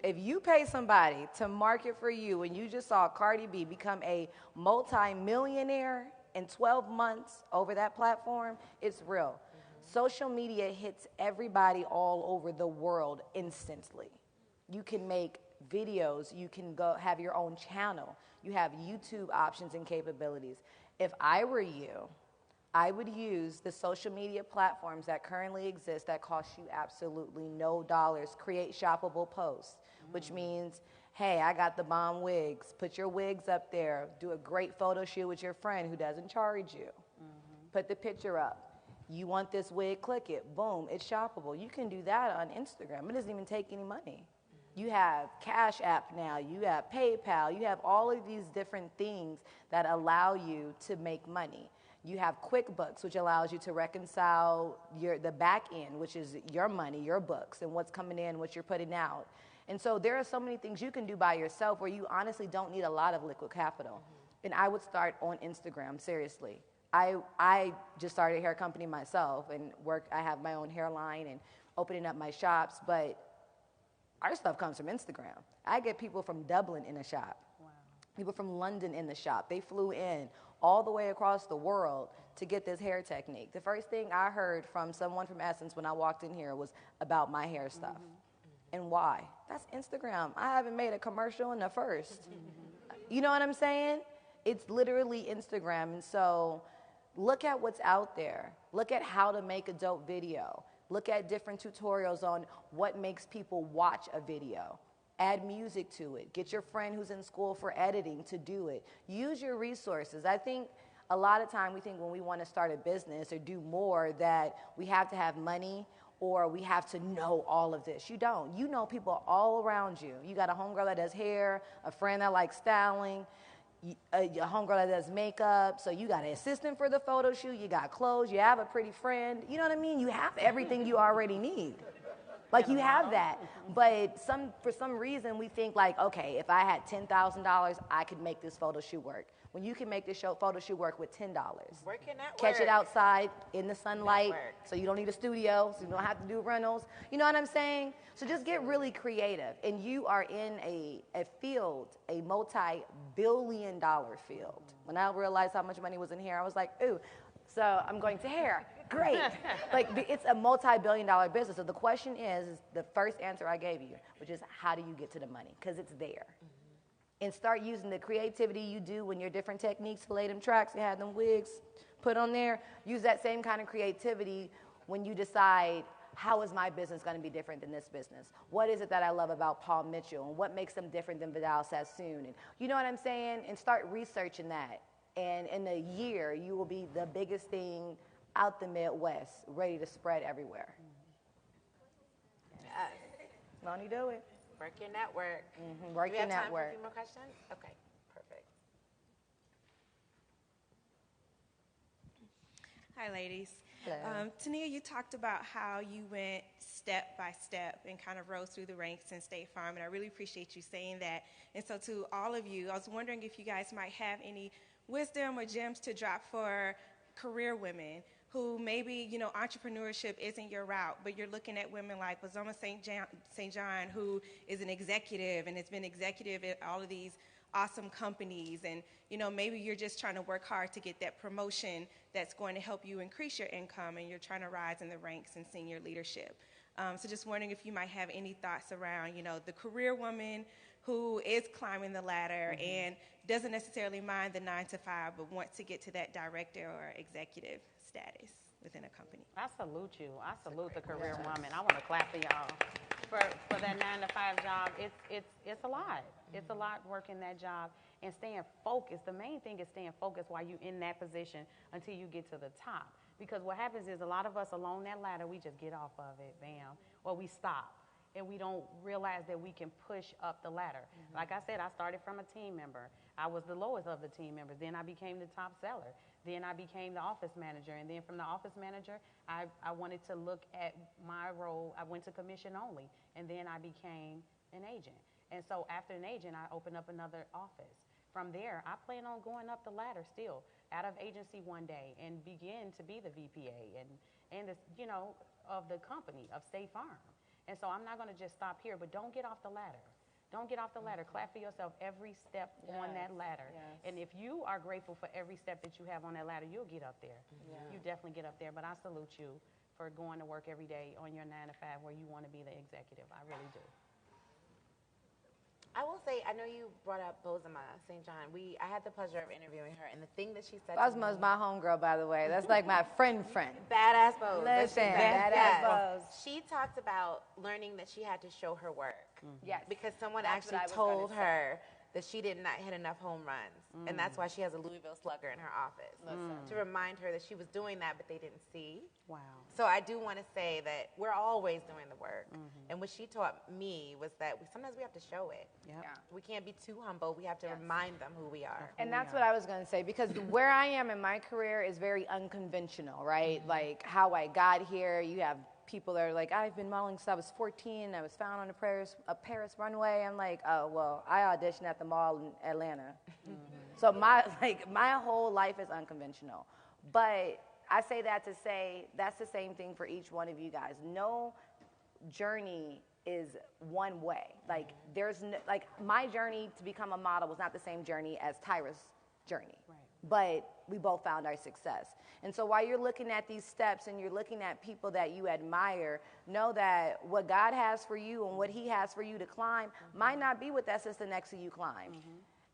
if you pay somebody to market for you and you just saw Cardi B become a multi-millionaire in 12 months over that platform, it's real. Social media hits everybody all over the world instantly. You can make videos, you can go have your own channel, you have YouTube options and capabilities. If I were you, I would use the social media platforms that currently exist that cost you absolutely no dollars. Create shoppable posts, which means, hey, I got the bomb wigs. Put your wigs up there. Do a great photo shoot with your friend who doesn't charge you. Put the picture up. You want this wig, click it. Boom, it's shoppable. You can do that on Instagram. It doesn't even take any money. You have Cash App now. You have PayPal. You have all of these different things that allow you to make money. You have QuickBooks, which allows you to reconcile the back end, which is your money, your books, and what's coming in, what you're putting out. And so there are so many things you can do by yourself where you honestly don't need a lot of liquid capital. And I would start on Instagram, seriously. I just started a hair company myself and I have my own hairline and opening up my shops, but our stuff comes from Instagram. I get people from Dublin in the shop, people from London in the shop. They flew in all the way across the world to get this hair technique. The first thing I heard from someone from Essence when I walked in here was about my hair stuff. And why? That's Instagram. I haven't made a commercial in the first. You know what I'm saying? It's literally Instagram. And so look at what's out there. Look at how to make a dope video. Look at different tutorials on what makes people watch a video. Add music to it. Get your friend who's in school for editing to do it. Use your resources. I think a lot of time we think when we want to start a business or do more that we have to have money or we have to know all of this. You don't. You know people all around you. You got a homegirl that does hair, a friend that likes styling, a homegirl that does makeup. So you got an assistant for the photo shoot. You got clothes. You have a pretty friend. You know what I mean? You have everything you already need. Like you have that. But for some reason we think like, okay, if I had $10,000, I could make this photo shoot work. When you can make this photo shoot work with $10. Catch it outside in the sunlight, so you don't need a studio, so you don't have to do rentals. You know what I'm saying? So just get really creative. And you are in a field, a multi-billion-dollar field. When I realized how much money was in here, I was like, ooh, so I'm going to hair. Great. Like, it's a multi-billion-dollar business. So the question is the first answer I gave you, which is how do you get to the money? Because it's there. And start using the creativity you do when your different techniques to lay them tracks and have them wigs put on there. Use that same kind of creativity when you decide, how is my business going to be different than this business? What is it that I love about Paul Mitchell? And what makes them different than Vidal Sassoon? And you know what I'm saying? And start researching that. And in a year, you will be the biggest thing out the Midwest, ready to spread everywhere. Won't you do it? Work your network. Work your network. Do we have time for a few more questions? Okay, perfect. Hi, ladies. Hello. Teniyah, you talked about how you went step by step and kind of rose through the ranks in State Farm, and I really appreciate you saying that. And so to all of you, I was wondering if you guys might have any wisdom or gems to drop for career women who maybe, you know, entrepreneurship isn't your route, but you're looking at women like Bazoma St. John, who is an executive and has been executive at all of these awesome companies. And, you know, maybe you're just trying to work hard to get that promotion that's going to help you increase your income, and you're trying to rise in the ranks in senior leadership. So just wondering if you might have any thoughts around, you know, the career woman who is climbing the ladder and doesn't necessarily mind the 9 to 5, but wants to get to that director or executive status within a company. I salute you. I salute the career woman. I want to clap for y'all for that 9 to 5 job. It's a lot. It's a lot working that job and staying focused. The main thing is staying focused while you're in that position until you get to the top. Because what happens is a lot of us along that ladder, we just get off of it, bam, or we stop. And we don't realize that we can push up the ladder. Like I said, I started from a team member. I was the lowest of the team members. Then I became the top seller. Then I became the office manager. And then from the office manager, I wanted to look at my role. I went to commission only. And then I became an agent. And so after an agent, I opened up another office. From there, I plan on going up the ladder still, out of agency one day, and begin to be the VPA and the, you know, of the company, of State Farm. And so I'm not going to just stop here, but don't get off the ladder. Don't get off the ladder. Clap for yourself every step on that ladder. And if you are grateful for every step that you have on that ladder, you'll get up there. You definitely get up there. But I salute you for going to work every day on your 9 to 5 where you want to be the executive. I really do. I will say, I know you brought up Bazoma St. John. I had the pleasure of interviewing her, and the thing that she said Bazma's my homegirl, by the way. That's like my friend. Badass Bose. Listen, Badass Bose. She talked about learning that she had to show her work. Yes. Because someone That's actually what I was told gonna say. her that she did not hit enough home runs. And that's why she has a Louisville Slugger in her office. To remind her that she was doing that, but they didn't see. Wow. So I do want to say that we're always doing the work. And what she taught me was that sometimes we have to show it. We can't be too humble. We have to remind them who we are. And that's what I was going to say, because where I am in my career is very unconventional, right? Like how I got here, you have people that are like, I've been modeling since I was 14. I was found on a Paris runway. I'm like, oh, well, I auditioned at the mall in Atlanta. So my whole life is unconventional. But I say that to say that's the same thing for each one of you guys. No journey is one way. Like there's no, like my journey to become a model was not the same journey as Tyra's journey. Right. But we both found our success. And so while you're looking at these steps and you're looking at people that you admire, know that what God has for you and what he has for you to climb might not be what that sister next to you climbed.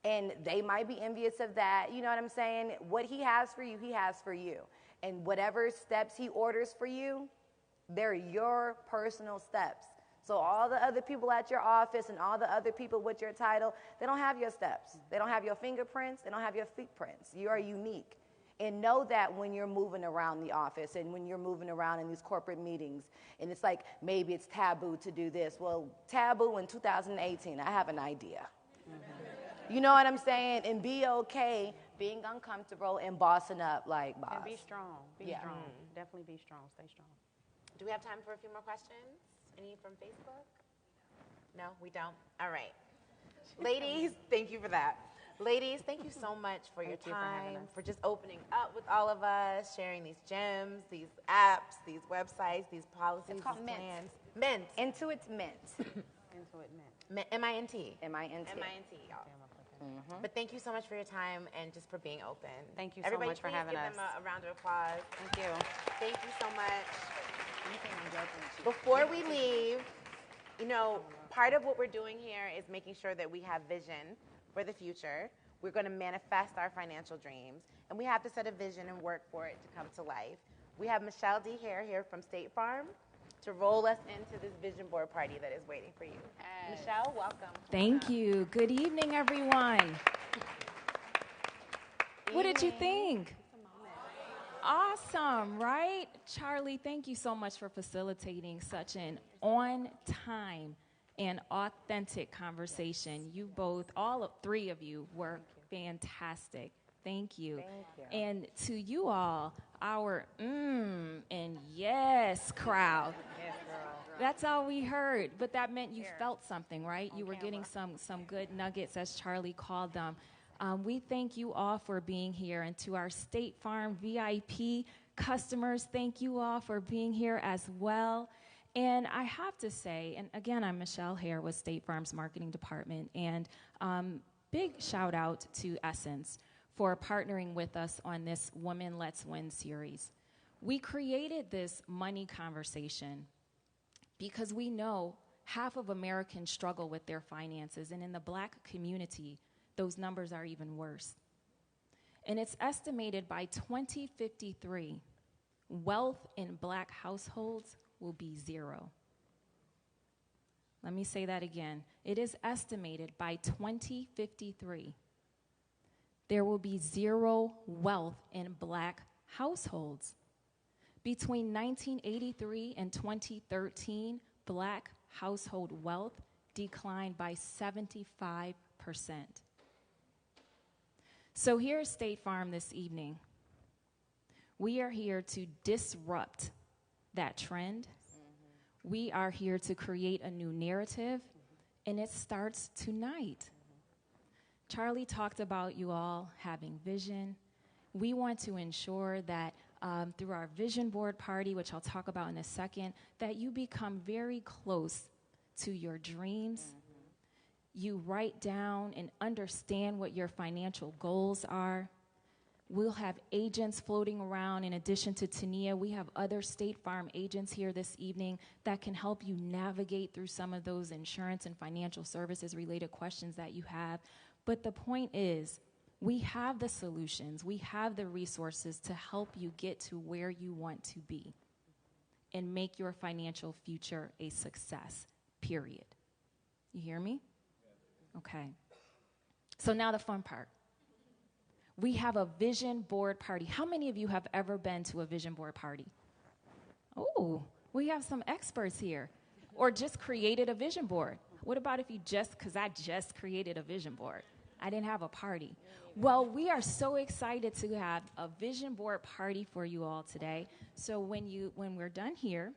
And they might be envious of that. You know what I'm saying? What he has for you, he has for you. And whatever steps he orders for you, they're your personal steps. So all the other people at your office and all the other people with your title, they don't have your steps. They don't have your fingerprints. They don't have your footprints. You are unique. And know that when you're moving around the office and when you're moving around in these corporate meetings, and it's like maybe it's taboo to do this. Well, taboo in 2018, I have an idea. You know what I'm saying? And be okay being uncomfortable and bossing up like boss. And be strong. Be strong. Definitely be strong. Stay strong. Do we have time for a few more questions? Any from Facebook? No, we don't? All right. Ladies, thank you for that. Ladies, thank you so much for your time, for just opening up with all of us, sharing these gems, these apps, these websites, these policies, It's called these Mint. plans. Mint. Intuit's Mint. Intuit Mint. M-I-N-T. M-I-N-T. M-I-N-T, y'all. But thank you so much for your time and just for being open. Thank you so Everybody, much for please having give us. them a round of applause. Thank you. Thank you so much. Before we leave, you know, part of what we're doing here is making sure that we have vision for the future. We're going to manifest our financial dreams, and we have to set a vision and work for it to come to life. We have Michelle D. Hare here from State Farm to roll us into this vision board party that is waiting for you. Michelle, welcome. Thank you. Good evening, everyone. What did you think? Awesome, right? Charli, thank you so much for facilitating such an on-time and authentic conversation. You both, three of you, were fantastic. Thank you. Thank you. And to you all, our and yes crowd. Yes, girl. That's all we heard, but that meant you felt something, right? You were getting some good nuggets, as Charli called them. We thank you all for being here, and to our State Farm VIP customers, thank you all for being here as well. And I have to say, and again, I'm Michelle Hare with State Farm's marketing department, and big shout out to Essence for partnering with us on this Women Let's Win series. We created this money conversation because we know half of Americans struggle with their finances, and in the Black community, those numbers are even worse. And it's estimated by 2053, wealth in Black households will be zero. Let me say that again. It is estimated by 2053, there will be zero wealth in Black households. Between 1983 and 2013, Black household wealth declined by 75%. So here's State Farm this evening. We are here to disrupt that trend. We are here to create a new narrative, and it starts tonight. Charli talked about you all having vision. We want to ensure that through our vision board party, which I'll talk about in a second, that you become very close to your dreams. You write down and understand what your financial goals are. We'll have agents floating around. In addition to Teniyah, we have other State Farm agents here this evening that can help you navigate through some of those insurance and financial services related questions that you have. But the point is, we have the solutions, we have the resources to help you get to where you want to be and make your financial future a success, period. You hear me? Okay. So now the fun part. We have a vision board party. How many of you have ever been to a vision board party? Oh, we have some experts here. Or just created a vision board. What about if you because I just created a vision board. I didn't have a party. Well, we are so excited to have a vision board party for you all today. So when we're done here,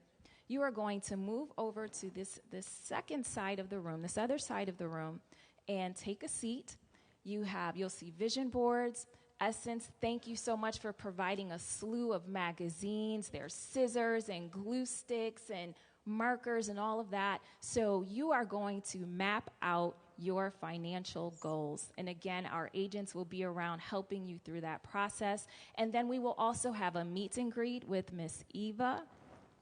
you are going to move over to this second side of the room, this other side of the room, and take a seat. You'll see vision boards. Essence, thank you so much for providing a slew of magazines. There's scissors and glue sticks and markers and all of that. So you are going to map out your financial goals. And again, our agents will be around helping you through that process. And then we will also have a meet and greet with Miss Eva.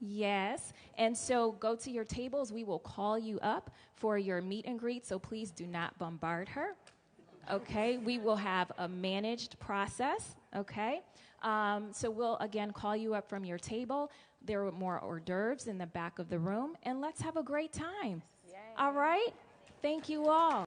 Yes. And so go to your tables. We will call you up for your meet and greet. So please do not bombard her. Okay. We will have a managed process. Okay. So we'll again call you up from your table. There are more hors d'oeuvres in the back of the room. And let's have a great time. Yay. All right. Thank you all.